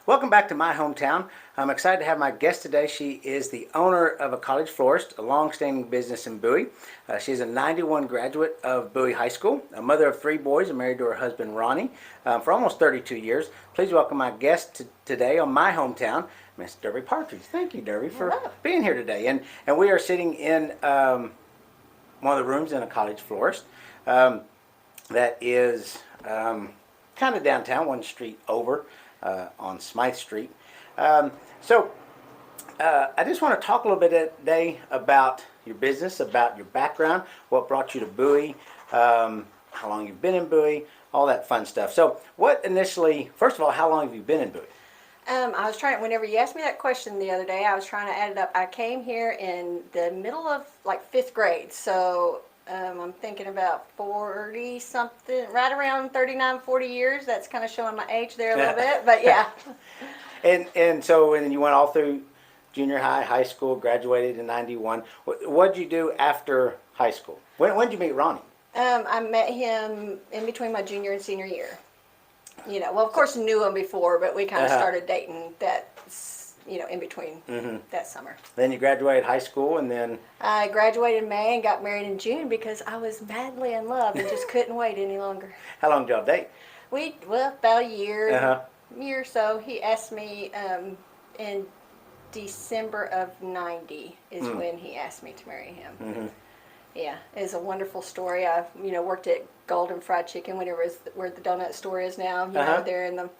Welcome back to my hometown. I'm excited to have my guest today. She is the owner of A Cottage Florist, a long-standing business in Bowie. She's a 91 graduate of Bowie High School, a mother of 3 boys, and married to her husband Ronnie for almost 32 years. Please welcome my guest today on my hometown, Miss Derbi Partridge. Thank you, Derbi, for being here today. And we are sitting in one of the rooms in A Cottage Florist that is kind of downtown, one street over. On Smythe Street. I just want to talk a little bit today about your business, about your background, what brought you to Bowie, how long you've been in Bowie, all that fun stuff. So what initially, first of all, how long have you been in Bowie? I was trying, whenever you asked me that question the other day, I was trying to add it up. I came here in the middle of like 5th grade, so I'm thinking about 40 something, right around 39, 40 years. That's kind of showing my age there a little bit, but yeah. And then you went all through junior high, high school, graduated in 91. What did you do after high school? When did you meet Ronnie? I met him in between my junior and senior year. You know, well, of course, knew him before, but we kind of started dating that, in between that summer. Then you graduated high school, and then? I graduated in May and got married in June because I was madly in love and just couldn't wait any longer. How long did y'all date? About a year, year or so. He asked me in December of 90 is when he asked me to marry him. Yeah, it's a wonderful story. I, worked at Golden Fried Chicken whenever it was where the donut store is now. There in the,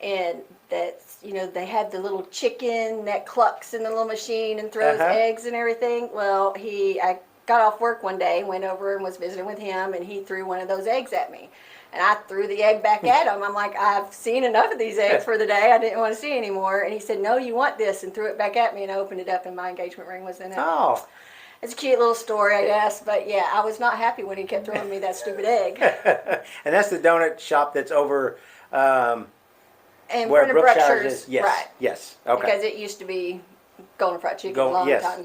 and that's, they had the little chicken that clucks in the little machine and throws eggs and everything. Well, I got off work one day, went over and was visiting with him, and he threw one of those eggs at me. And I threw the egg back at him. I'm like, I've seen enough of these eggs for the day. I didn't want to see any more. And he said, no, you want this, and threw it back at me, and I opened it up, and my engagement ring was in it. Oh. It's a cute little story, I guess, but yeah, I was not happy when he kept throwing me that stupid egg. And that's the donut shop that's over And where Brookshire's is? Yes. Right. Yes. Okay. Because it used to be Golden Fried Chicken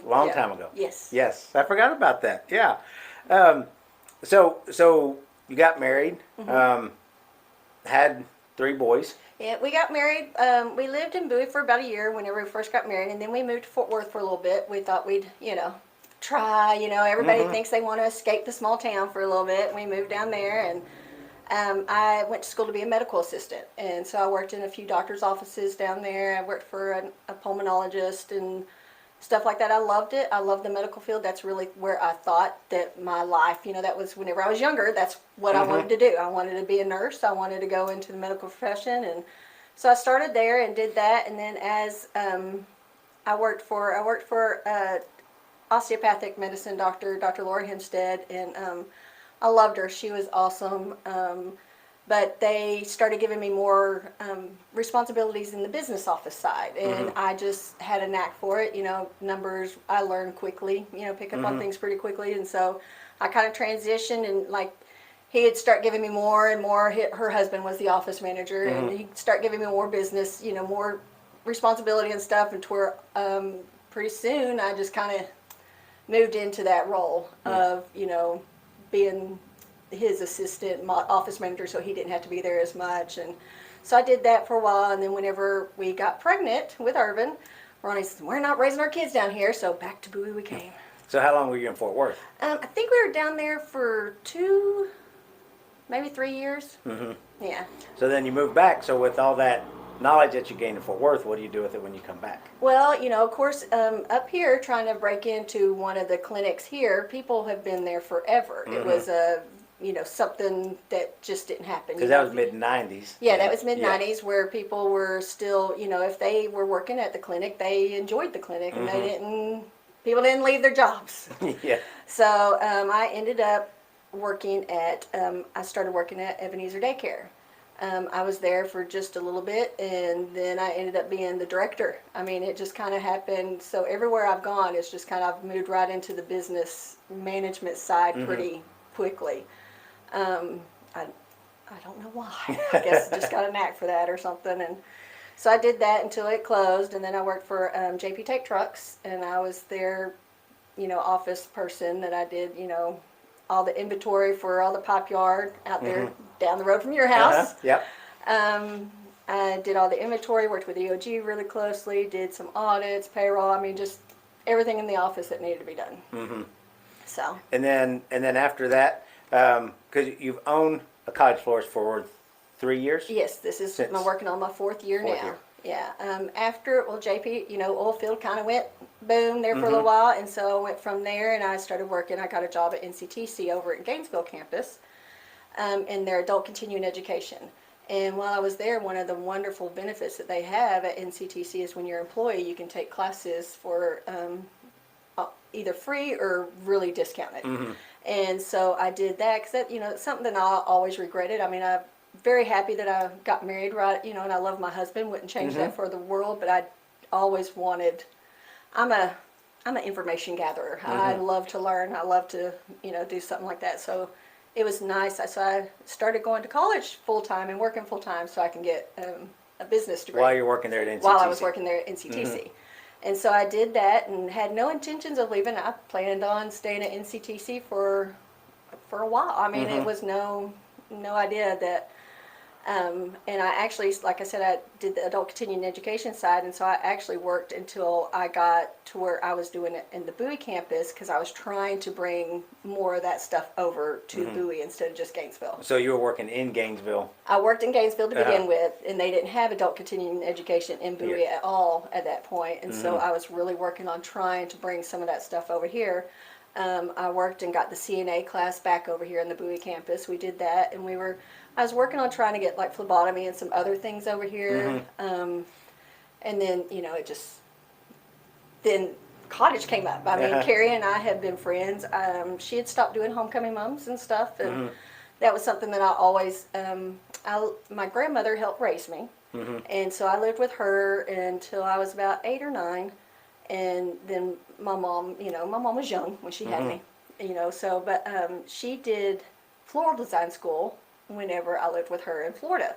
long time ago. Yes. Yes. I forgot about that. Yeah. So you got married, had 3 boys. Yeah, we got married. We lived in Bowie for about a year whenever we first got married, and then we moved to Fort Worth for a little bit. We thought we'd, try. Everybody thinks they want to escape the small town for a little bit. We moved down there, and I went to school to be a medical assistant, and so I worked in a few doctors' offices down there. I worked for a pulmonologist and stuff like that. I loved it. I loved the medical field. That's really where I thought that my life, that was whenever I was younger, that's what I wanted to do. I wanted to be a nurse. I wanted to go into the medical profession, and so I started there and did that. And then as I worked for osteopathic medicine doctor, Dr. Laura Hempstead, and I loved her. She was awesome. But they started giving me more responsibilities in the business office side, and I just had a knack for it. Numbers, I learned quickly, pick up on things pretty quickly, and so I kind of transitioned, and he'd start giving me more and more. Her husband was the office manager, and he'd start giving me more business, more responsibility and stuff, and to where pretty soon I just kind of moved into that role of, being his assistant office manager, so he didn't have to be there as much. And so I did that for a while, and then whenever we got pregnant with Irvin, Ronnie said, we're not raising our kids down here, so back to Bowie we came. So how long were you in Fort Worth? I think we were down there for 2, maybe 3 years. Yeah. So then you moved back, so with all that knowledge that you gained in Fort Worth, what do you do with it when you come back? Well, of course, up here, trying to break into one of the clinics here, people have been there forever. It was something that just didn't happen. Because that was mid-90s. Yeah, that was mid-90s where people were still, if they were working at the clinic, they enjoyed the clinic, and people didn't leave their jobs. Yeah. So I ended up I started working at Ebenezer Daycare. I was there for just a little bit, and then I ended up being the director. I mean, it just kind of happened. So everywhere I've gone, it's just kind of moved right into the business management side pretty quickly. I don't know why. I guess I just got a knack for that or something. And so I did that until it closed, and then I worked for JP Take Trucks, and I was their, office person that I did, all the inventory for all the pop yard out there down the road from your house. Yep. I did all the inventory, worked with EOG really closely, did some audits, payroll. I mean, just everything in the office that needed to be done. Mm-hmm. So. And then after that, because you've owned a cottage florist for 3 years. Yes, this is Since I'm working on my fourth year fourth now. year. Yeah. After, well, JP, oil field kind of went boom there for a little Mm-hmm. while, and so I went from there and I started working. I got a job at NCTC over at Gainesville campus, in their adult continuing education. And while I was there, one of the wonderful benefits that they have at NCTC is when you're an employee, you can take classes for either free or really discounted. Mm-hmm. And so I did that because that, it's something that I always regretted. I mean, I'm very happy that I got married, right? And I love my husband. Wouldn't change Mm-hmm. that for the world. But I always wanted. I'm an information gatherer. Mm-hmm. I love to learn. I love to do something like that. So it was nice. So I started going to college full time and working full time so I can get a business degree. While you're working there at NCTC. While I was working there at NCTC. Mm-hmm. And so I did that and had no intentions of leaving. I planned on staying at NCTC for a while. I mean, Mm-hmm. it was no idea that. And I actually, like I said, I did the adult continuing education side, and so I actually worked until I got to where I was doing it in the Bowie campus because I was trying to bring more of that stuff over to Mm-hmm. Bowie instead of just Gainesville. So you were working in Gainesville. I worked in Gainesville to Uh-huh. begin with, and they didn't have adult continuing education in Bowie Yeah. at all at that point. And so Mm-hmm. I was really working on trying to bring some of that stuff over here. I worked and got the CNA class back over here in the Bowie campus. We did that, and I was working on trying to get like phlebotomy and some other things over here. Mm-hmm. And then, then Cottage came up. I mean, Uh-huh. Carrie and I have been friends. She had stopped doing homecoming moms and stuff, and Mm-hmm. that was something that I always, my grandmother helped raise me. Mm-hmm. And so I lived with her until I was about 8 or 9. And then my mom was young when she had me, but she did floral design school whenever I lived with her in Florida.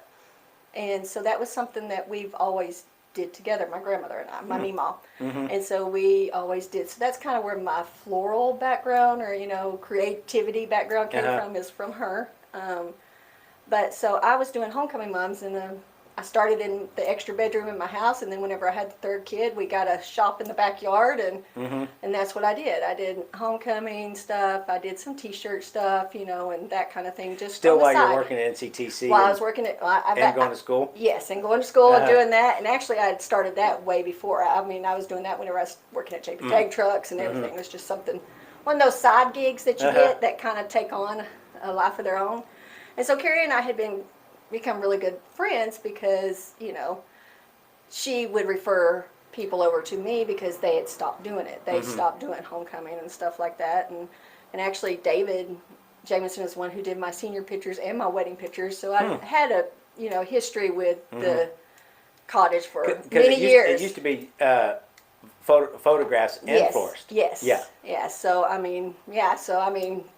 And so that was something that we've always did together, my grandmother and I, my meemaw. Mm-hmm. And so we always did. So that's kind of where my floral background or, creativity background came Uh-huh. from, is from her. But so I was doing homecoming moms, and I started in the extra bedroom in my house, and then whenever I had the third kid, we got a shop in the backyard, and Mm-hmm. and that's what I did. I did homecoming stuff. I did some T-shirt stuff, and that kind of thing. Just Still on the while side. you're working at NCTC. While I was working at, and going to school. Yes, and going to school and Uh-huh. doing that. And actually, I had started that way before. I mean, I was doing that whenever I was working at JP Tag Trucks and everything. It was just something, one of those side gigs that you Uh-huh. get that kind of take on a life of their own. And so Carrie and I had become really good friends because, she would refer people over to me because they had stopped doing it. They stopped doing homecoming and stuff like that. And actually, David Jameson is one who did my senior pictures and my wedding pictures. So I had a history with the cottage for many years. It used to be photographs and Yes, florist. yes, Yeah. yeah. So I mean,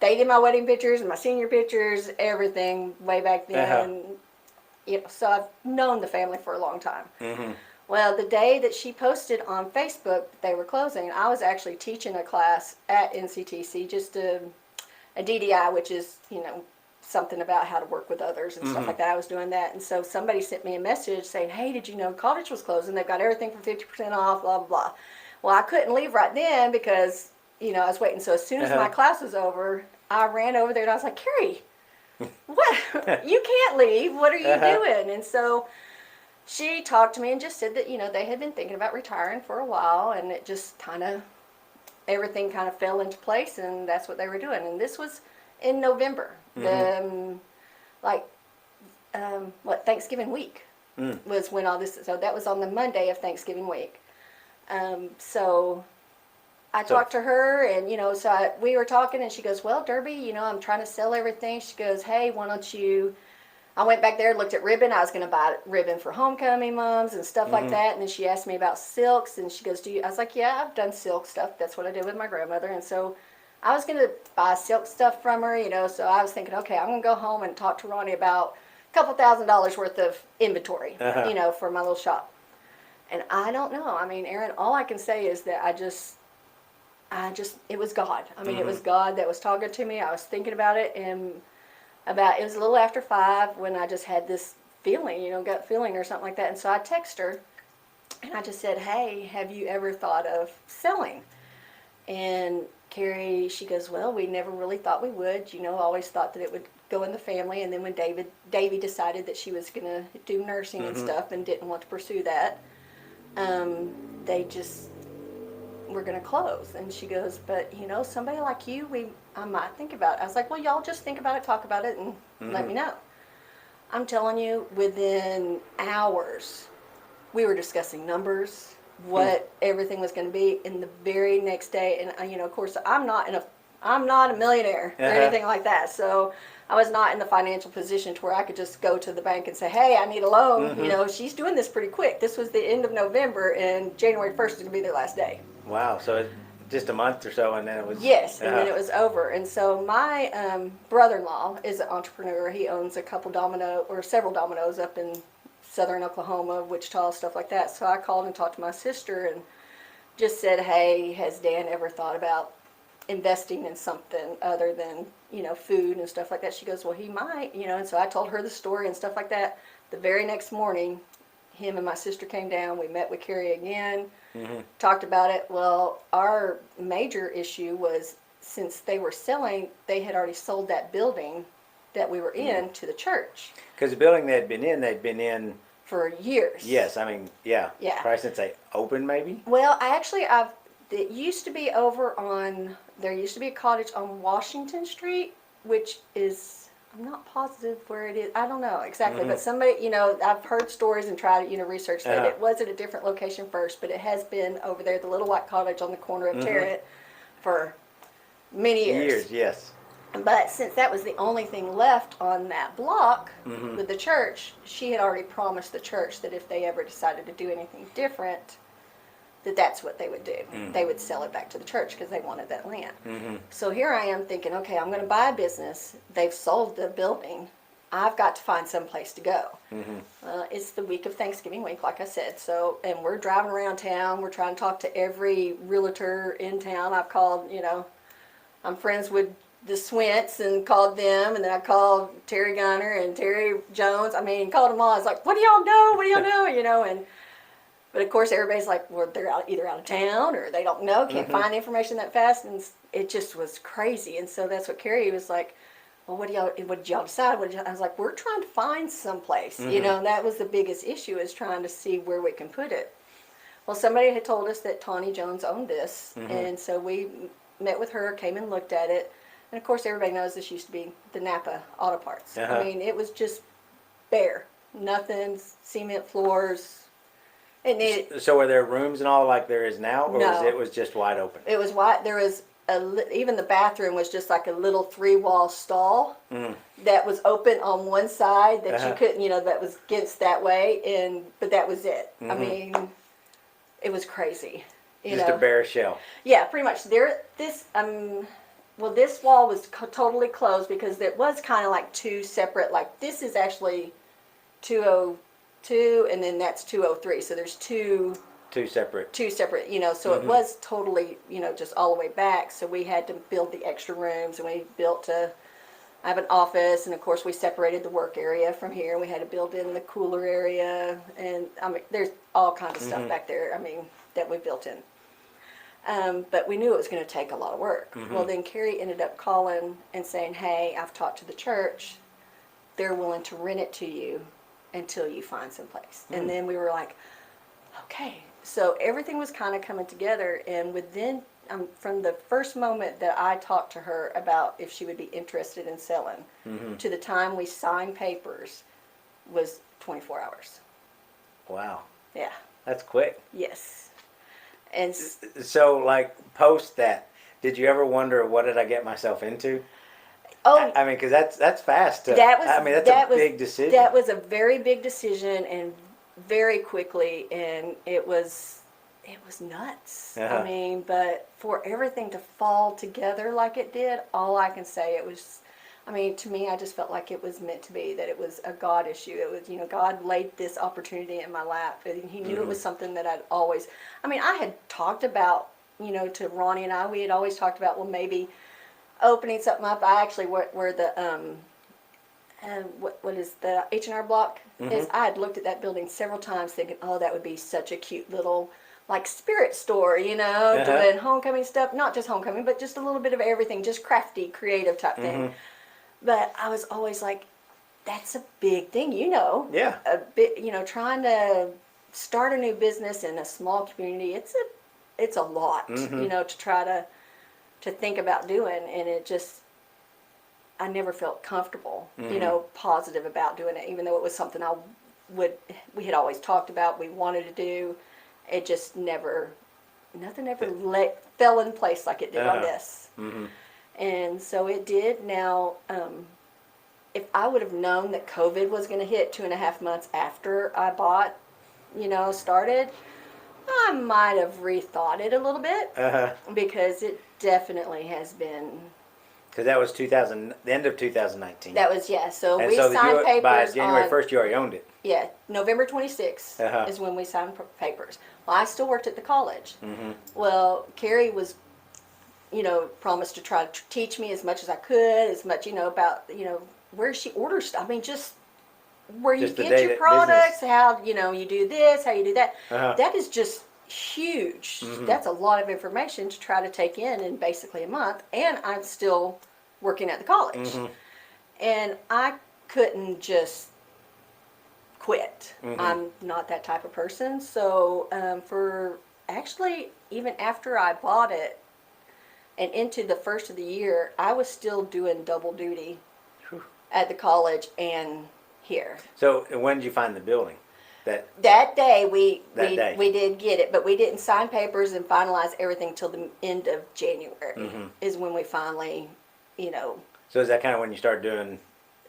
they did my wedding pictures and my senior pictures, everything way back then. So I've known the family for a long time. Mm-hmm. Well, the day that she posted on Facebook that they were closing, I was actually teaching a class at NCTC, just a DDI, which is, something about how to work with others and stuff like that. I was doing that. And so somebody sent me a message saying, hey, did you know Cottage was closing? They've got everything for 50% off, blah, blah, blah. Well, I couldn't leave right then because, I was waiting. So as soon as my class was over, I ran over there and I was like, Carrie, what? You can't leave. What are you doing? And so she talked to me and just said that, they had been thinking about retiring for a while, and it just everything kind of fell into place, and that's what they were doing. And this was in November, Thanksgiving week was when all this, so that was on the Monday of Thanksgiving week. So I talked to her, and we were talking, and she goes, well, Derbi, I'm trying to sell everything. She goes, hey, why don't you, I went back there, looked at ribbon. I was going to buy ribbon for homecoming moms and stuff like that. And then she asked me about silks, and she goes, I was like, yeah, I've done silk stuff. That's what I did with my grandmother. And so I was going to buy silk stuff from her, so I was thinking, okay, I'm going to go home and talk to Ronnie about a couple $1,000s worth of inventory, for my little shop. And I don't know. I mean, Aaron, all I can say is that it was God. I mean, it was God that was talking to me. I was thinking about it, and it was a little after 5 when I just had this feeling, gut feeling or something like that. And so I text her and I just said, hey, have you ever thought of selling? And Carrie, she goes, well, we never really thought we would, always thought that it would go in the family. And then when Davy decided that she was going to do nursing and stuff and didn't want to pursue that, they just were going to close. And she goes, but somebody like you, I might think about it. I was like, well, y'all just think about it, talk about it, and let me know. I'm telling you, within hours, we were discussing numbers, what everything was going to be. In the very next day, and of course, I'm not a millionaire or anything like that. So I was not in the financial position to where I could just go to the bank and say, hey, I need a loan. She's doing this pretty quick. This was the end of November, and January 1st is going to be their last day. Wow. So just a month or so, and then it was... Yes, and then it was over. And so my brother-in-law is an entrepreneur. He owns several dominoes up in southern Oklahoma, Wichita, stuff like that. So I called and talked to my sister and just said, hey, has Dan ever thought about investing in something other than, food and stuff like that? She goes, well, he might, and so I told her the story and stuff like that. The very next morning, him and my sister came down. We met with Carrie again, talked about it. Well, our major issue was, since they were selling, they had already sold that building that we were in to the church. Because the building they'd been in for years. Yes, I mean, yeah. Yeah. Probably since they opened, maybe? Well, it used to be there used to be a cottage on Washington Street, which is, I'm not positive where it is. I don't know exactly, but somebody, I've heard stories and tried to, research that it was at a different location first, but it has been over there, the little white cottage on the corner of Tarrant for many years. Yes. But since that was the only thing left on that block with the church, she had already promised the church that if they ever decided to do anything different, that's what they would do. They would sell it back to the church because they wanted that land. So here I am thinking, okay, I'm going to buy a business. They've sold the building. I've got to find some place to go. It's the week of Thanksgiving week, like I said. So, and we're driving around town. We're trying to talk to every realtor in town. I've called, I'm friends with the Swints and called them, and then I called Terry Gunner and Terry Jones. Called them all. I was like, what do y'all know? What do y'all know? But of course everybody's like, well, they're either out of town or they don't know, can't find information that fast, and it just was crazy. And so that's what Carrie was like, well, what did y'all decide? I was like, we're trying to find someplace. That was the biggest issue, is trying to see where we can put it. Well, somebody had told us that Tawny Jones owned this, and so we met with her, came and looked at it. And of course, everybody knows this used to be the Napa Auto Parts. It was just bare, nothing, cement floors. It needed. So were there rooms and all like there is now, or No. it was just wide open? It was wide. There was even the bathroom was just like a little 3-wall stall that was open on one side that you couldn't, that was against that way, but that was it. It was crazy. Just a bare shell. Yeah, pretty much. This wall was totally closed because it was kind of like two separate, like this is actually 202 and then that's 203. So there's two separate, so it was totally, just all the way back. So we had to build the extra rooms, and we I have an office, and of course we separated the work area from here. We had to build in the cooler area, and there's all kinds of stuff back there, that we built in. But we knew it was going to take a lot of work. Well, then Carrie ended up calling and saying, hey, I've talked to the church. They're willing to rent it to you until you find some place. And then we were like, okay. So everything was kind of coming together. And within, from the first moment that I talked to her about if she would be interested in selling to the time we signed papers was 24 hours. Wow. Yeah. That's quick. Yes. And so, like, post that, did you ever wonder, what did I get myself into? oh, Because that's fast. That's a big decision. That was a very big decision, and very quickly, and it was nuts. But for everything to fall together like it did, all I can say, it was, to me, I just felt like it was meant to be, that it was a God issue. It was, God laid this opportunity in my lap, and He knew it was something that I'd always, I had talked about, to Ronnie and we had always talked about, well, maybe opening something up. I actually, where the, what is the H&R Block? Is I had looked at that building several times thinking, oh, that would be such a cute little like spirit store, doing homecoming stuff, not just homecoming, but just a little bit of everything, just crafty, creative type thing. But I was always like, that's a big thing, Yeah. a bit, trying to start a new business in a small community. It's a lot, to try to think about doing, and I never felt comfortable, positive about doing it, even though it was something we had always talked about, we wanted to do. It just nothing ever fell in place like it did on this. And so it did. Now, if I would have known that COVID was going to hit 2.5 months after I bought, started, I might have rethought it a little bit, because it definitely has been. Because that was the end of 2019. That was, yeah. So and we so signed papers by January 1st, you already owned it. Yeah, November 26th is when we signed papers. Well, I still worked at the college. Well, Carrie was, promised to try to teach me as much as I could, as much, about, where she orders stuff. I mean, just where you get your products, how, you do this, how you do that. That is just huge. That's a lot of information to try to take in basically a month. And I'm still working at the college. And I couldn't just quit. I'm not that type of person. So for actually, even after I bought it and into the first of the year, I was still doing double duty at the college and here. So when did you find the building? That day we did get it, but we didn't sign papers and finalize everything till the end of January is when we finally, So is that kind of when you started doing?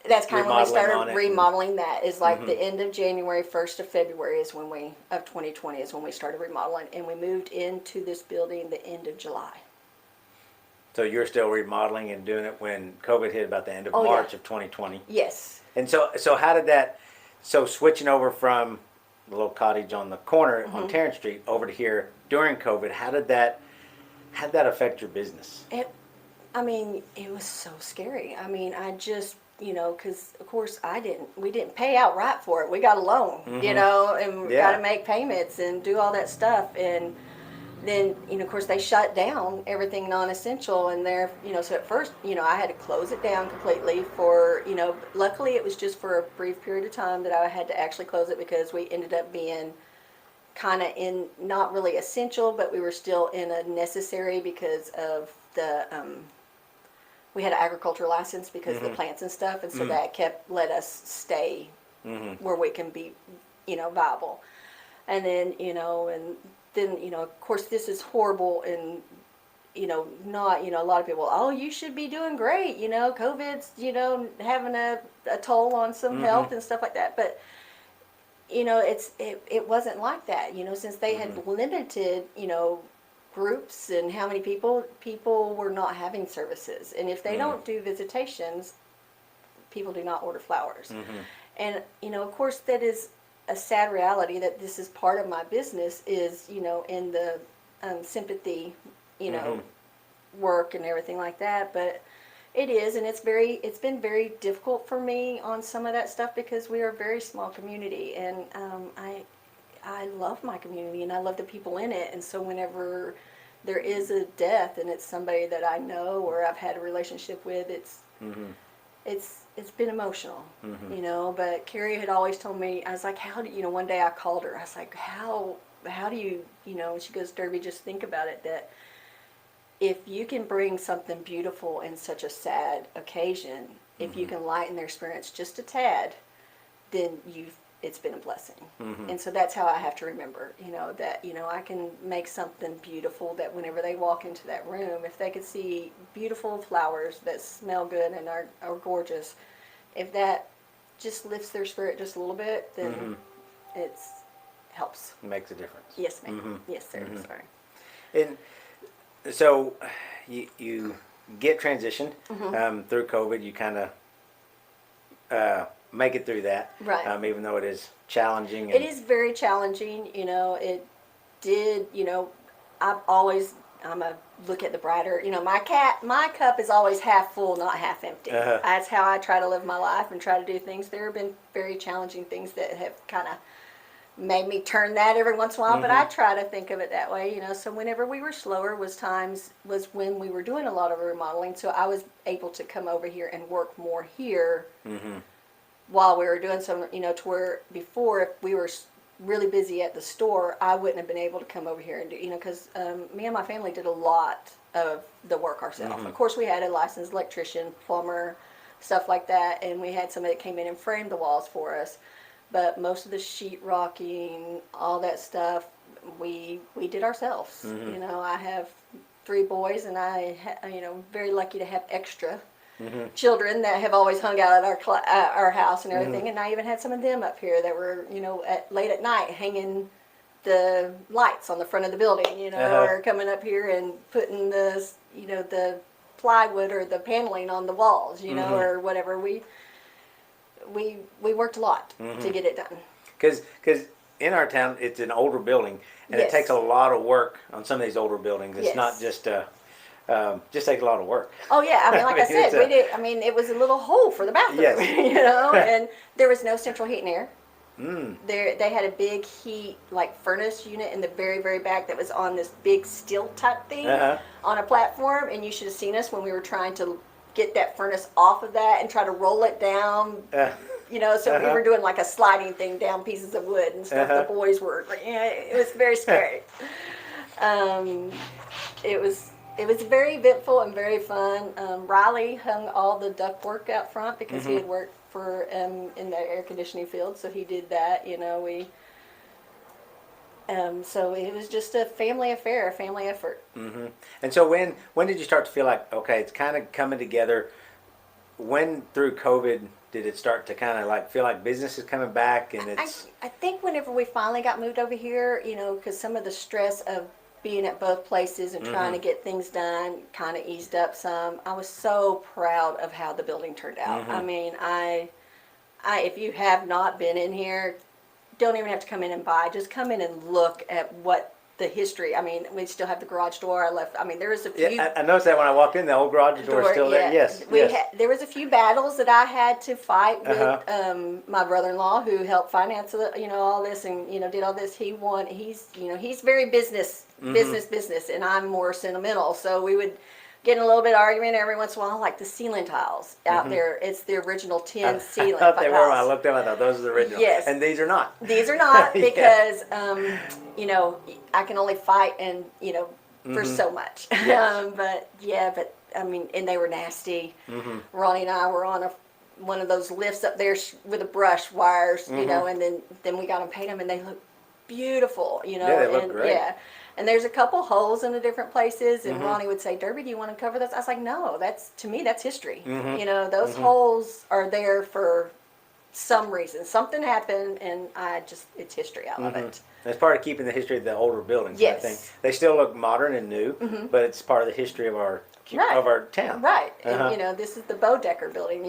That's kind of when we started remodeling. That is like the end of January, 1st of February is when of 2020 is when we started remodeling, and we moved into this building the end of July. So you're still remodeling and doing it when COVID hit about the end of March of 2020. Yes. And so how did that? So switching over from the little cottage on the corner on Terrence Street over to here during COVID, how did that affect your business? It was so scary. I mean, I just, because of course we didn't pay outright for it. We got a loan, and we got to make payments and do all that stuff. And then, of course, they shut down everything non-essential, and so at first, I had to close it down completely for, luckily it was just for a brief period of time that I had to actually close it, because we ended up being kind of in, not really essential, but we were still in a necessary because of the, we had an agriculture license because of the plants and stuff, and so that let us stay where we can be, viable. And then, then, of course, this is horrible, and, not, a lot of people, oh, you should be doing great, COVID's, having a toll on some health and stuff like that. But, it wasn't like that, since they had limited, groups and how many people were not having services. And if they don't do visitations, people do not order flowers. And, of course, that is a sad reality, that this is part of my business is, in the sympathy, work and everything like that. But it is, and it's been very difficult for me on some of that stuff, because we are a very small community, and I love my community and I love the people in it. And so whenever there is a death and it's somebody that I know or I've had a relationship with, it's been emotional, but Carrie had always told me, I was like, how do one day I called her, I was like, how do you, and she goes, Derbi, just think about it, that if you can bring something beautiful in such a sad occasion, if you can lighten their experience just a tad, then it's been a blessing. And so that's how I have to remember, that, I can make something beautiful, that whenever they walk into that room, if they could see beautiful flowers that smell good and are gorgeous, if that just lifts their spirit just a little bit, then it helps. It makes a difference. Yes, ma'am. Yes, sir. Sorry. And so you get transitioned through COVID. You kind of make it through that, right? Even though it is challenging. It is very challenging. It did. I've always I'm a look at the brighter. My cup is always half full, not half empty. That's how I try to live my life and try to do things. There have been very challenging things that have kind of made me turn that every once in a while, but I try to think of it that way. So whenever we were slower was when we were doing a lot of remodeling, so I was able to come over here and work more here while we were doing some, to where before, if we were really busy at the store, I wouldn't have been able to come over here and do, because me and my family did a lot of the work ourselves. Of course, we had a licensed electrician, plumber, stuff like that, and we had somebody that came in and framed the walls for us. But most of the sheetrocking, all that stuff, we did ourselves. I have 3 boys, and very lucky to have extra children that have always hung out at our house and everything. And I even had some of them up here that were, late at night hanging the lights on the front of the building, or coming up here and putting the plywood or the paneling on the walls, or whatever. We worked a lot to get it done. Because in our town, it's an older building, and it takes a lot of work on some of these older buildings. It's not just takes a lot of work. Oh yeah, like I said, we did. It was a little hole for the bathroom, and there was no central heat and air. They had a big heat furnace unit in the very, very back that was on this big steel type thing on a platform, and you should have seen us when we were trying to get that furnace off of that and try to roll it down. So we were doing a sliding thing down pieces of wood and stuff. The boys were it was very scary. It was very eventful and very fun. Riley hung all the ductwork out front because he had worked for in the air conditioning field, so he did that. So it was just a family affair, a family effort. And so when did you start to feel like, okay, it's kind of coming together? When through COVID did it start to kind of feel like business is coming back? And I think whenever we finally got moved over here, because some of the stress of being at both places and trying to get things done kind of eased up some. I was so proud of how the building turned out. I if you have not been in here, don't even have to come in and buy. Just come in and look at what the history. We still have the garage door. There was a few. Yeah, I noticed that when I walked in, the old garage door is still there. Yes. There was a few battles that I had to fight with my brother-in-law, who helped finance all this and did all this. He's very business, and I'm more sentimental. So we would get in a little bit of argument every once in a while, like the ceiling tiles out there. It's the original tin ceiling. I thought they were. When I looked at them, I thought those are the original. Yes. And these are not. These are not because, I can only fight and, for so much. Yes. And they were nasty. Ronnie and I were on one of those lifts up there with a brush wires, and then we got them painted, and they look beautiful, Yeah, they look great. Yeah. And there's a couple holes in the different places, and Ronnie would say, "Derbi, do you want to cover those?" I was like, "No, to me, that's history. Those holes are there for some reason. Something happened, and it's history. I love it." It's part of keeping the history of the older buildings. Yes. I think they still look modern and new, but it's part of the history of our town. Right. And this is the Bodecker building.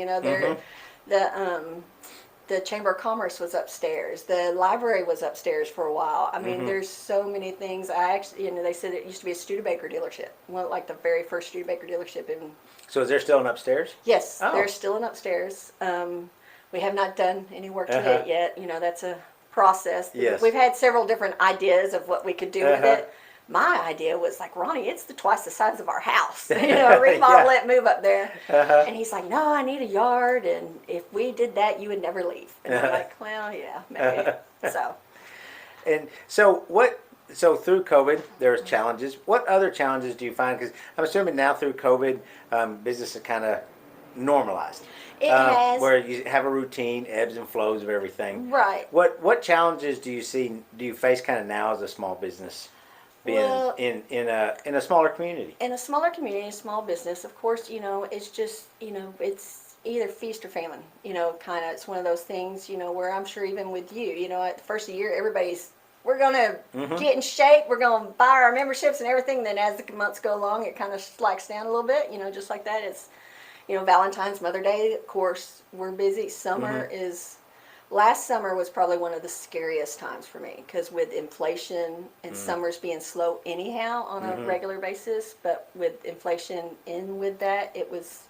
The Chamber of Commerce was upstairs. The library was upstairs for a while. There's so many things. I actually, they said it used to be a Studebaker dealership. The very first Studebaker dealership in. So is there still an upstairs? Yes, Oh. there's still an upstairs. We have not done any work to it yet. That's a process. Yes. We've had several different ideas of what we could do with it. My idea was Ronnie, it's twice the size of our house. Remodel it, move up there. And he's like, no, I need a yard, and if we did that, you would never leave. And I'm like, well, yeah, maybe. So. And so through COVID, there's challenges. What other challenges do you find? Because I'm assuming now through COVID, business is kind of normalized. It has. Where you have a routine, ebbs and flows of everything. Right. What challenges do you face kind of now as a small business? Being in a smaller community. In a smaller community, a small business, of course, it's just, it's either feast or famine, kind of. It's one of those things, where I'm sure even with you, at the first of the year, we're going to get in shape, we're going to buy our memberships and everything. Then as the months go along, it kind of slacks down a little bit, just like that. It's, Valentine's, Mother's Day, of course, we're busy. Summer is Last summer was probably one of the scariest times for me because with inflation and summers being slow anyhow on a regular basis, but with inflation in with that, it was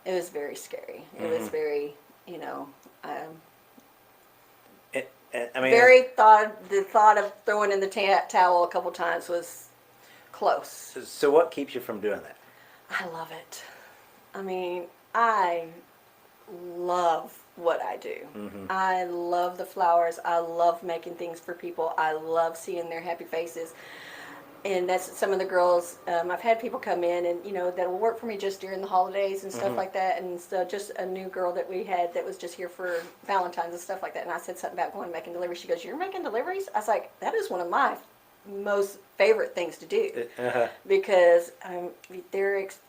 very scary. It was very, you know, I mean, very the thought of throwing in the towel a couple times was close. so what keeps you from doing that? I love it. I mean, I love what I do. I love the flowers. I love making things for people. I love seeing their happy faces. And that's some of the girls, I've had people come in and, you know, that'll work for me just during the holidays and stuff like that. And so just a new girl that we had that was just here for Valentine's and stuff like that. And I said something about going and making deliveries. She goes, "You're making deliveries?" I was like, that is one of my most favorite things to do because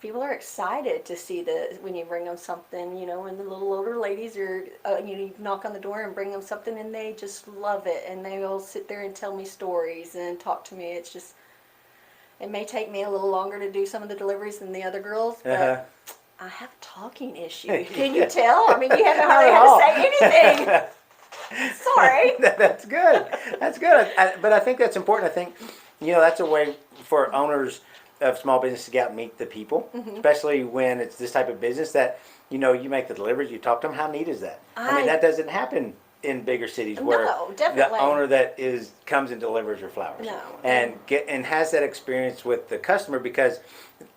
people are excited to see when you bring them something, you know, and the little older ladies are, you knock on the door and bring them something and they just love it. And they will sit there and tell me stories and talk to me. It's just, it may take me a little longer to do some of the deliveries than the other girls, but I have a talking issue. Can you tell? I mean, you haven't hardly had to say anything. Sorry. That's good. That's good. But I think that's important. I think, you know, that's a way for owners of small business to get out and meet the people, especially when it's this type of business that, you know, you make the deliveries, you talk to them. How neat is that? I mean, that doesn't happen in bigger cities where the owner that comes and delivers your flowers. No. And has that experience with the customer, because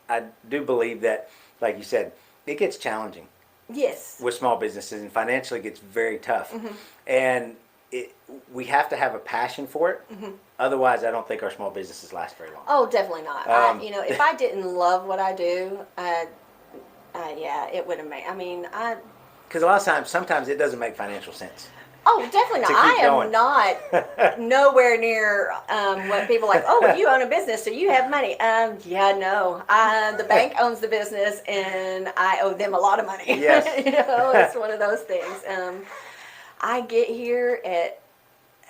I do believe that, like you said, it gets challenging. Yes. With small businesses, and financially gets very tough. And we have to have a passion for it. Otherwise, I don't think our small businesses last very long. Oh, definitely not. You know, if I didn't love what I do, yeah, it wouldn't make. I mean, because a lot of times, sometimes it doesn't make financial sense. Oh, definitely not. I am not nowhere near what people are like. Oh, well, you own a business, so you have money. Yeah, no. The bank owns the business, and I owe them a lot of money. Yes. You know, it's one of those things. I get here at,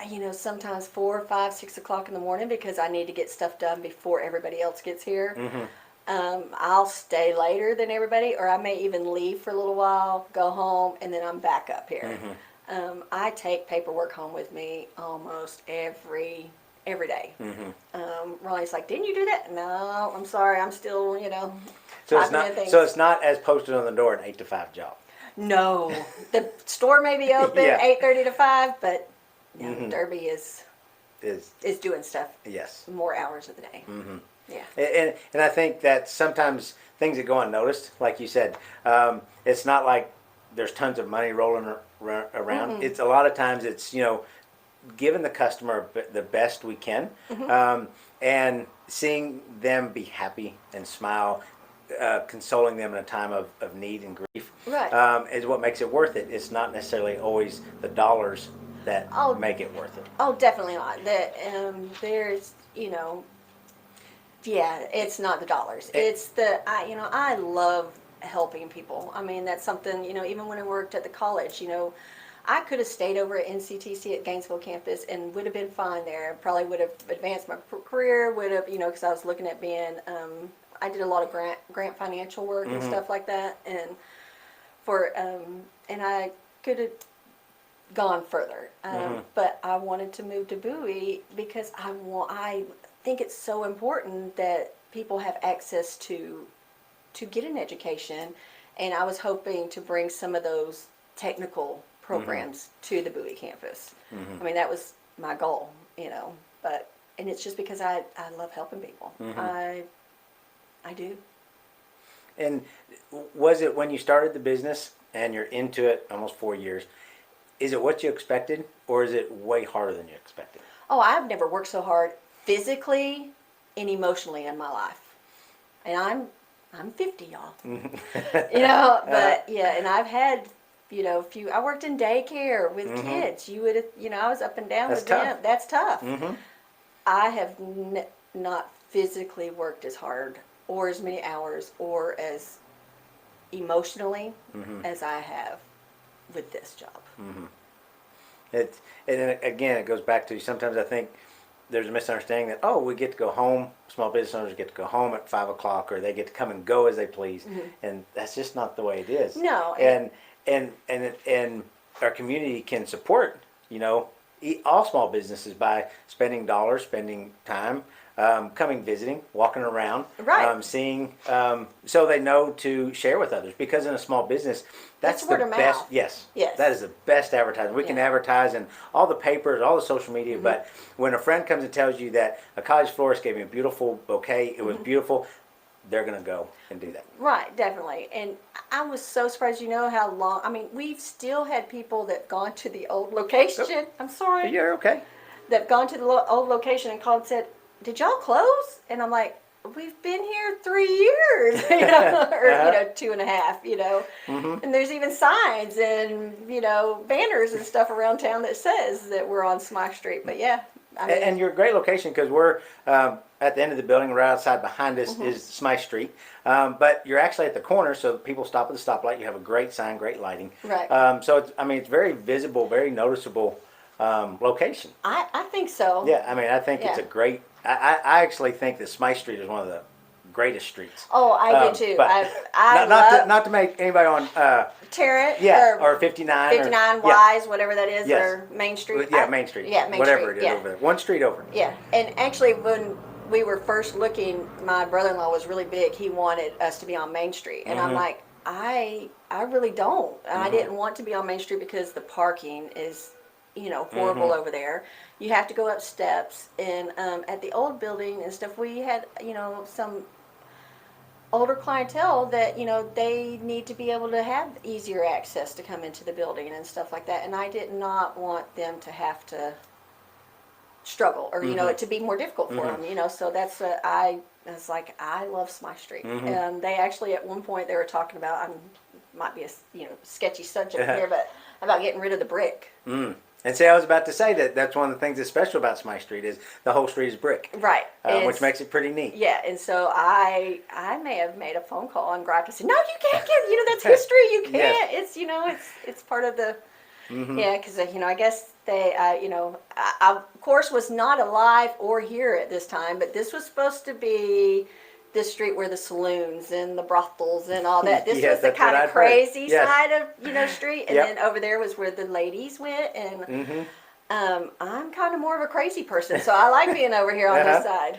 you know, sometimes 4, 5, 6 o'clock in the morning because I need to get stuff done before everybody else gets here. I'll stay later than everybody, or I may even leave for a little while, go home, and then I'm back up here. I take paperwork home with me almost every day. Ronnie's like, "Didn't you do that?" No, I'm sorry. I'm still, you know. So it's not as posted on the door an 8 to 5 job. No, the store may be open 8:30 to 5, but you know, Derbi is doing stuff. Yes. More hours of the day. Yeah. And I think that sometimes things that go unnoticed, like you said, it's not like there's tons of money rolling around. It's a lot of times it's, you know, giving the customer the best we can, and seeing them be happy and smile, consoling them in a time of need and grief, is what makes it worth it. It's not necessarily always the dollars that make it worth it. Oh, definitely not. There's, you know, yeah, it's not the dollars. It's I love helping people. I mean, that's something, you know, even when I worked at the college, you know, I could have stayed over at NCTC at Gainesville campus and would have been fine there. Probably would have advanced my career, would have, you know, because I was looking at being, I did a lot of grant financial work and stuff like that. And and I could have gone further. But I wanted to move to Bowie because I think it's so important that people have access to get an education, and I was hoping to bring some of those technical programs to the Bowie campus. I mean, that was my goal, you know, and it's just because I love helping people. I do. And was it when you started the business and you're into it almost 4 years, is it what you expected, or is it way harder than you expected? Oh, I've never worked so hard physically and emotionally in my life. And I'm 50, y'all. You know, but yeah, and I've had, you know, I worked in daycare with kids. You would have, you know, I was up and down with them. That's tough. I have not physically worked as hard or as many hours or as emotionally as I have with this job. And again, it goes back to, sometimes I think there's a misunderstanding that, oh, we get to go home, small business owners get to go home at 5 o'clock, or they get to come and go as they please, and that's just not the way it is. No. And our community can support, all small businesses by spending dollars, spending time, coming visiting, walking around, Right. seeing, so they know to share with others. Because in a small business, that's It's the word of best. mouth. Yes, Yes. that is the best advertising. We can Yeah. advertise in all the papers, all the social media, but when a friend comes and tells you that a cottage florist gave me a beautiful bouquet, it was beautiful, they're gonna go and do that. Right, definitely. And I was so surprised, how long, I mean, we've still had people that gone to the old location. I'm sorry. You're okay. That gone to the old location and called and said, "Did y'all close?" And I'm like, "We've been here 3 years," or 2.5, Mm-hmm. And there's even signs and banners and stuff around town that says that we're on Smythe Street. But yeah, I mean, And you're a great location because we're at the end of the building, right outside behind us is Smythe Street. But you're actually at the corner, so people stop at the stoplight. You have a great sign, great lighting. Right. So it's very visible, very noticeable location. I think so. Yeah, I think it's a Yeah. great. I actually think that Smythe Street is one of the greatest streets. Oh, I do too. But I not to make anybody on Tarrant. or 59 59 or, yeah. Wise, whatever that is, Yes. or Main Street. Yeah, Main Street. Yeah, Main Whatever Street. it is over there. One street over. Yeah, and actually, when we were first looking, my brother-in-law was really big. He wanted us to be on Main Street, and I'm like, I really don't. I didn't want to be on Main Street because the parking is, horrible over there. You have to go up steps, and at the old building and stuff, we had, some older clientele that they need to be able to have easier access to come into the building and stuff like that, and I did not want them to have to struggle or it to be more difficult for them, so that's I was like, I love Smythe Street. And they actually at one point they were talking about, might be a sketchy subject here, but about getting rid of the brick. And see, I was about to say that's one of the things that's special about Smythe Street is the whole street is brick, Right. which makes it pretty neat. Yeah, and so I may have made a phone call and griped and said, "No, you can't get. That's history. You can't. Yes. It's part of the yeah, because I guess they I of course was not alive or here at this time, but this was supposed to be this street where the saloons and the brothals and all that. This was the kind of crazy side of street, and then over there was where the ladies went, and I'm kind of more of a crazy person, so I like being over here on this side.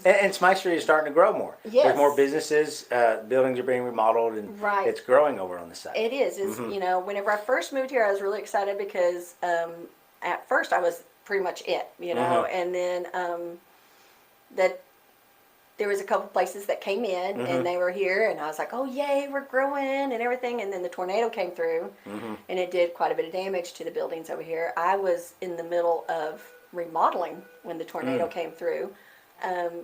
And Smythe Street is starting to grow more. Yes. There's more businesses, buildings are being remodeled, and Right. it's growing over on the side. It is. It's, whenever I first moved here, I was really excited because at first I was pretty much it, and then that there was a couple places that came in and they were here, and I was like, oh yay, we're growing and everything. And then the tornado came through, and it did quite a bit of damage to the buildings over here. I was in the middle of remodeling when the tornado came through.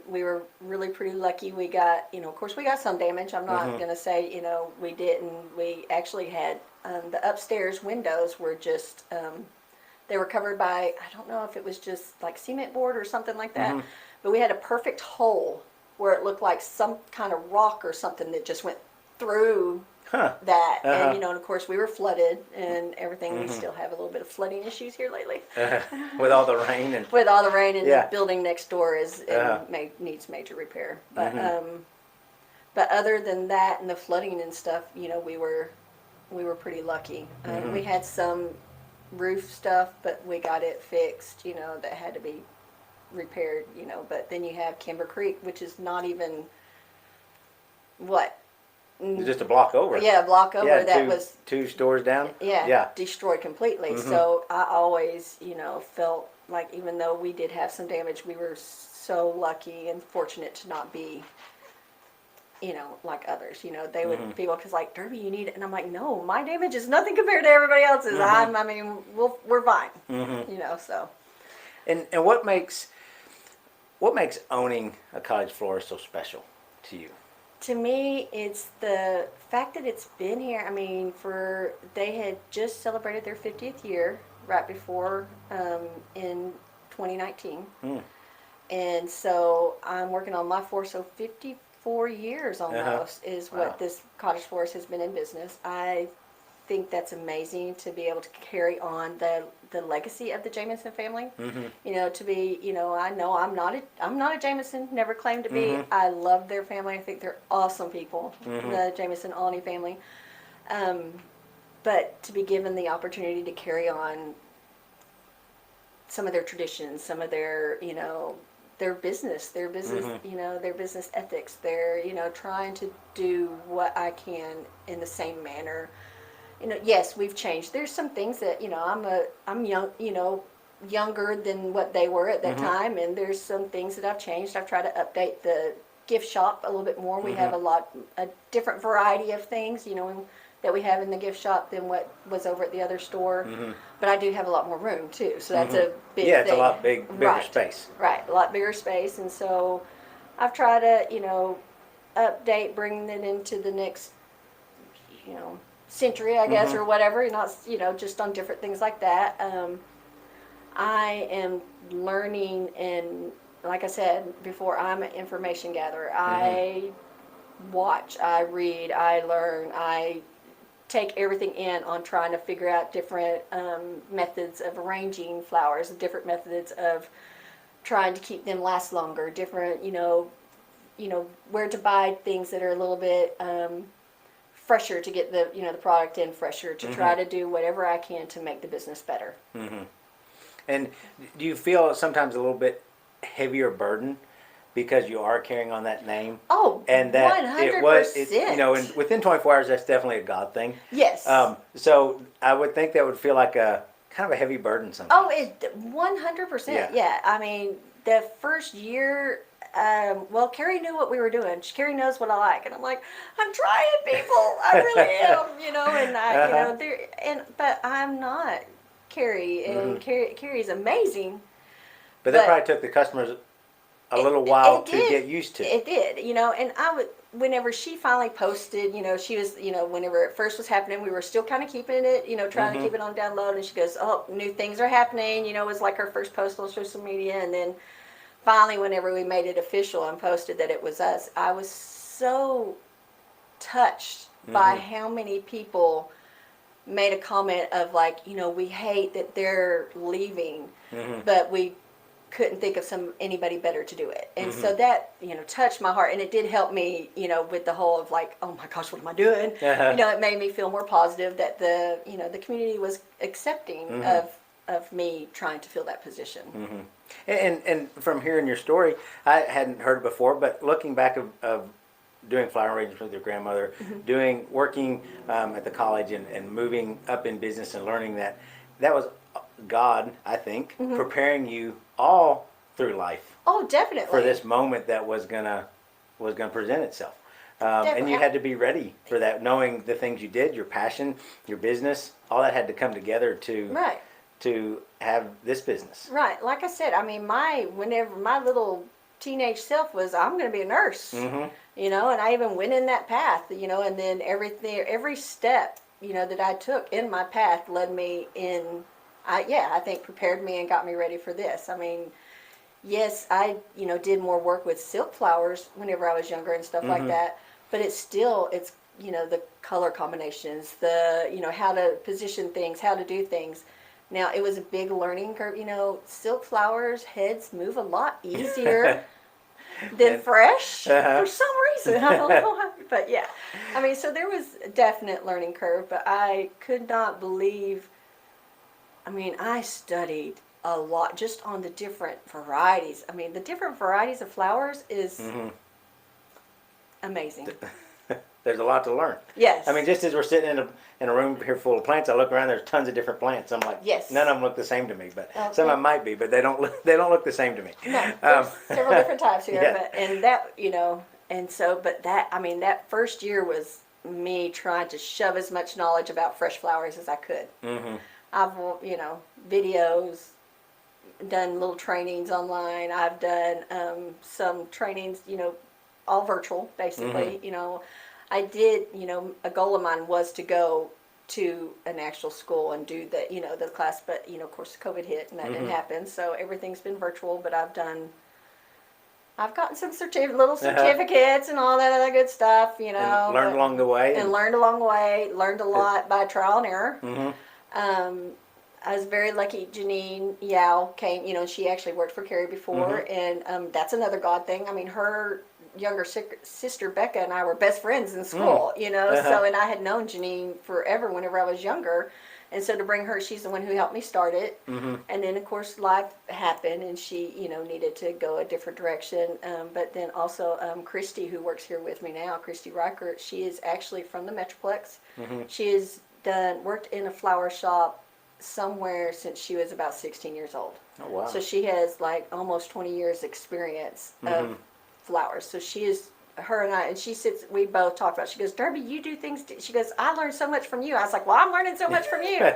We were really pretty lucky. We got, of course we got some damage. I'm not going to say, we didn't. We actually had the upstairs windows were just, they were covered by, I don't know if it was just like cement board or something like that, but we had a perfect hole where it looked like some kind of rock or something that just went through that. And, and of course we were flooded and everything. We still have a little bit of flooding issues here lately. With all the rain and With all the rain, and the building next door needs major repair. But but other than that and the flooding and stuff, we were pretty lucky. We had some roof stuff, but we got it fixed. That had to be repaired. But then you have Kimber Creek, which is not even just a block over. Yeah, a block over. Yeah, that was 2 stores down. Yeah, destroyed completely. So I always, felt like even though we did have some damage, we were so lucky and fortunate to not be, like others. They would people because like, Derbi, you need it, and I'm like, no, my damage is nothing compared to everybody else's. We're fine. So. And what makes owning a cottage florist so special to you? To me, it's the fact that it's been here. They had just celebrated their 50th year right before in 2019. And so I'm working on my 54 years almost is what this cottage florist has been in business. I think that's amazing to be able to carry on the legacy of the Jamison family. To be, I know I'm not a Jamison, never claimed to be. I love their family. I think they're awesome people, the Jamison Alney family. but to be given the opportunity to carry on some of their traditions, some of their, their business, their business ethics. They're, trying to do what I can in the same manner. Yes, we've changed. There's some things that, I'm young, younger than what they were at that time, and there's some things that I've changed. I've tried to update the gift shop a little bit more. We have a different variety of things, that we have in the gift shop than what was over at the other store. But I do have a lot more room too, so that's a big thing. It's a lot bigger space. Right, a lot bigger space, and so I've tried to, update, bring it into the next, century, I guess, or whatever. Not, just on different things like that. I am learning, and like I said before, I'm an information gatherer. I watch, I read, I learn, I take everything in on trying to figure out different methods of arranging flowers, different methods of trying to keep them last longer, different, where to buy things that are a little bit fresher, to get the, the product in fresher, to try to do whatever I can to make the business better. And do you feel sometimes a little bit heavier burden because you are carrying on that name? Oh, and that 100%. And within 24 hours, that's definitely a God thing. Yes. So I would think that would feel like a kind of a heavy burden sometimes. Oh, 100%. Yeah. I mean, the first year, Carrie knew what we were doing. Carrie knows what I like, and I'm like, I'm trying, people. I really am, and I, but I'm not Carrie, and Carrie's amazing. But that probably took the customers a little while to get used to. It did, and I would, whenever she finally posted, she was, whenever it first was happening, we were still kind of keeping it, trying to keep it on down low, and she goes, oh, new things are happening, it was like her first post on social media, and then finally, whenever we made it official and posted that it was us, I was so touched by how many people made a comment of like, we hate that they're leaving, but we couldn't think of anybody better to do it. And so that, touched my heart, and it did help me, with the whole of like, oh my gosh, what am I doing? It made me feel more positive that the community was accepting of me trying to fill that position. And from hearing your story, I hadn't heard it before, but looking back of doing flower arrangements with your grandmother, working at the college and moving up in business and learning that was God, I think, preparing you all through life. Oh, definitely. For this moment that was gonna present itself. And you had to be ready for that, knowing the things you did, your passion, your business, all that had to come together to have this business. Right. Like I said, I mean, whenever my little teenage self was, I'm going to be a nurse, and I even went in that path, and then every step, that I took in my path led me in, I think prepared me and got me ready for this. I mean, yes, I, did more work with silk flowers whenever I was younger and stuff like that, but it's the color combinations, how to position things, how to do things. Now, it was a big learning curve. Silk flowers, heads move a lot easier than fresh for some reason. I don't know how, but yeah. I mean, so there was a definite learning curve, but I could not believe, I studied a lot just on the different varieties. I mean, the different varieties of flowers is amazing. There's a lot to learn. Yes. I mean, just as we're sitting in a room here full of plants, I look around. There's tons of different plants. I'm like, yes. None of them look the same to me, but some of them might be, but they don't look the same to me. No, there's several different types here, but that first year was me trying to shove as much knowledge about fresh flowers as I could. I've videos, done little trainings online. I've done some trainings, all virtual basically. I did, a goal of mine was to go to an actual school and do the class, but of course COVID hit and that didn't happen, so everything's been virtual. But I've gotten some little certificates and all that other good stuff, And learned along the way. Learned a lot by trial and error. I was very lucky. Janine Yao came, she actually worked for Carrie before, and that's another God thing. I mean, her younger sister Becca and I were best friends in school, you know. So, and I had known Janine forever whenever I was younger. And so to bring her, she's the one who helped me start it. And then, of course, life happened and she, you know, needed to go a different direction. But then also Christy, who works here with me now, Christy Reichert, she is actually from the Metroplex. She has worked in a flower shop somewhere since she was about 16 years old. Oh, wow. So she has like almost 20 years experience of flowers. So she is, her and I, and she sits, we both talk about, she goes, Derbi, you do things, she goes, I learned so much from you. I was like, well, I'm learning so much from you,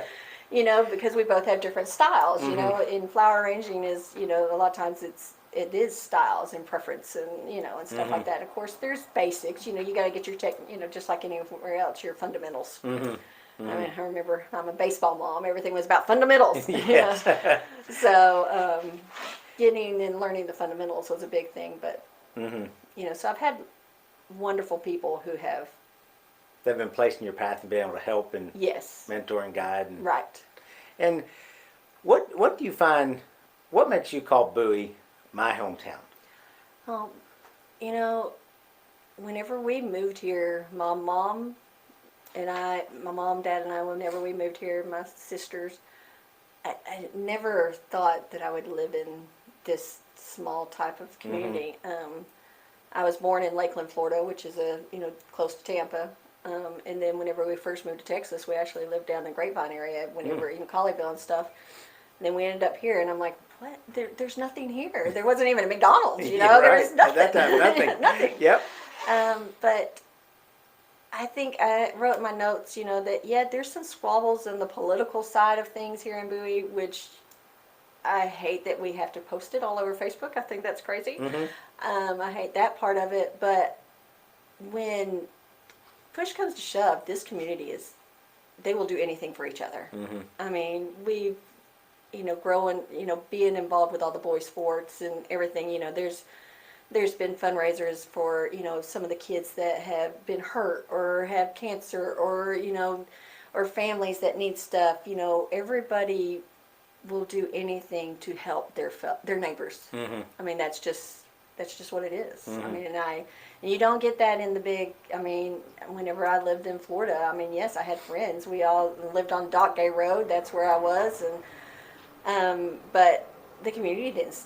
you know, because we both have different styles, you know, in flower arranging is, you know, a lot of times it is styles and preference and, you know, and stuff like that. Of course, there's basics, you know, you got to get your you know, just like anywhere else, your fundamentals. I mean, I remember I'm a baseball mom. Everything was about fundamentals. Yes. So getting and learning the fundamentals was a big thing. But, you know, so I've had wonderful people who have. They've been placed in your path and been able to help and mentor and guide. And, right. And what do you find, what makes you call Bowie my hometown? You know, whenever we moved here, my mom, dad, and I, whenever we moved here, my sisters, I never thought that I would live in this small type of community. I was born in Lakeland, Florida, which is close to Tampa. And then whenever we first moved to Texas, we actually lived down in the Grapevine area, whenever Colleyville and stuff. And then we ended up here, and I'm like, what? There's nothing here. There wasn't even a McDonald's, you know? There was nothing. At that time, nothing. Nothing. Yep. But I think I wrote in my notes, you know, that, there's some squabbles in the political side of things here in Bowie, which I hate that we have to post it all over Facebook. I think that's crazy. I hate that part of it. But when push comes to shove, this community they will do anything for each other. I mean, we, you know, growing, you know, being involved with all the boys' sports and everything, you know, there's been fundraisers for, you know, some of the kids that have been hurt or have cancer or, you know, or families that need stuff. You know, everybody will do anything to help their neighbors. I mean, that's just what it is. I mean, and you don't get that in the big, I mean, whenever I lived in Florida, I mean, yes, I had friends. We all lived on Dock Gay Road. That's where I was. And, but the community didn't,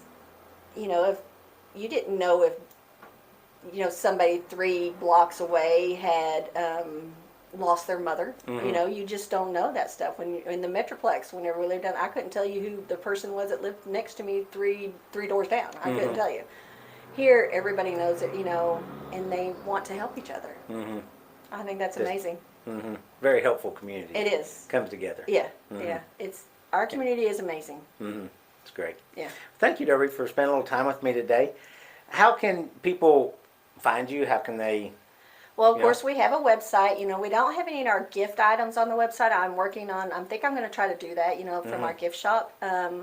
you know, if you didn't know if, you know, somebody 3 blocks away had lost their mother. You know, you just don't know that stuff. When you're in the Metroplex, whenever we lived down, I couldn't tell you who the person was that lived next to me three doors down. I couldn't tell you. Here, everybody knows it, you know, and they want to help each other. I think that's amazing. Very helpful community. It is. Comes together. Yeah, yeah. Our community is amazing. It's great. Yeah. Thank you, Derbi, for spending a little time with me today. How can people find you? How can they? Well, of course, we have a website. You know, we don't have any of our gift items on the website. I'm working on, I think I'm going to try to do that, you know, from our gift shop.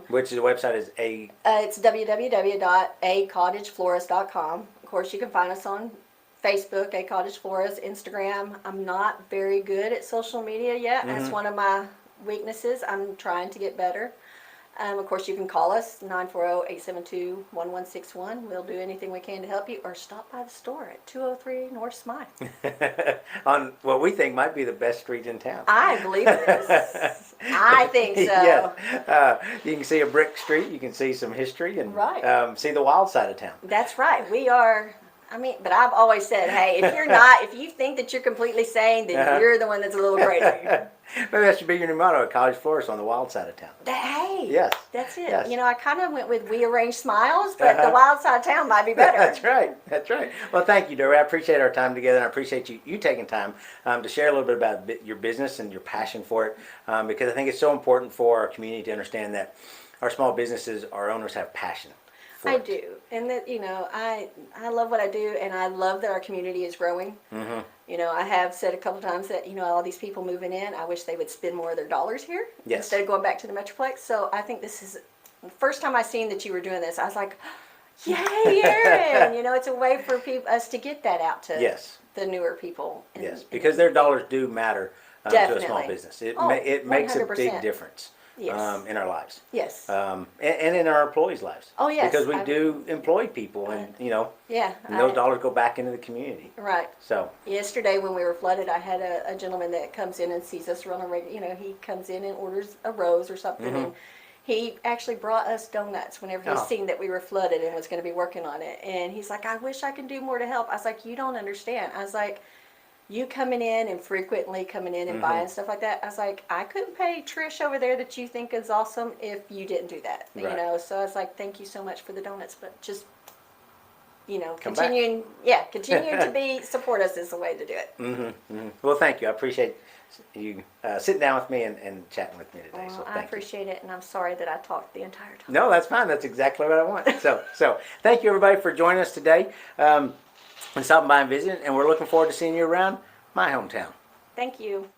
Which the website is it's www.acotageflorist.com. Of course, you can find us on Facebook, A Cottage Florist, Instagram. I'm not very good at social media yet. That's one of my weaknesses. I'm trying to get better. Of course, you can call us, 940-872-1161. We'll do anything we can to help you, or stop by the store at 203 North Smythe. On what we think might be the best street in town. I believe it is. I think so. Yeah. You can see a brick street, you can see some history, and see the wild side of town. That's right. We are... I mean, but I've always said, hey, if you think that you're completely sane, then you're the one that's a little crazy. Maybe that should be your new motto, A Cottage Florist on the wild side of town. Hey, yes. That's it. Yes. You know, I kind of went with We Arrange Smiles, but the wild side of town might be better. That's right. That's right. Well, thank you, Derbi. I appreciate our time together, and I appreciate you taking time to share a little bit about your business and your passion for it, because I think it's so important for our community to understand that our small businesses, our owners have passion. I do, and that, you know, I love what I do, and I love that our community is growing. You know, I have said a couple times that, you know, all these people moving in, I wish they would spend more of their dollars here instead of going back to the Metroplex. So I think this is the first time I seen that you were doing this. I was like, yay, Aaron! You know, it's a way for us to get that out to the newer people. And, because their dollars do matter to a small business. It makes a big difference. Yes. in our lives. Yes. And in our employees' lives. Oh, yes. Because we do employ people, and Yeah. and those dollars go back into the community. Right. So Yesterday when we were flooded, I had a gentleman that comes in and sees us run a regular, he comes in and orders a rose or something, and he actually brought us donuts whenever he Oh. seen that we were flooded and was going to be working on it. And he's like, I wish I could do more to help. I was like, you don't understand. I was like, you coming in and frequently coming in and buying stuff like that. I was like, I couldn't pay Trish over there that you think is awesome if you didn't do that. Right. So I was like, thank you so much for the donuts, but just Come back. continuing to be support us is the way to do it. Well, thank you. I appreciate you sitting down with me and chatting with me today. Well, So I thank you. appreciate it, and I'm sorry that I talked the entire time. No, that's fine. That's exactly what I want. So thank you everybody for joining us today and stopping by and visiting. And we're looking forward to seeing you around my hometown. Thank you.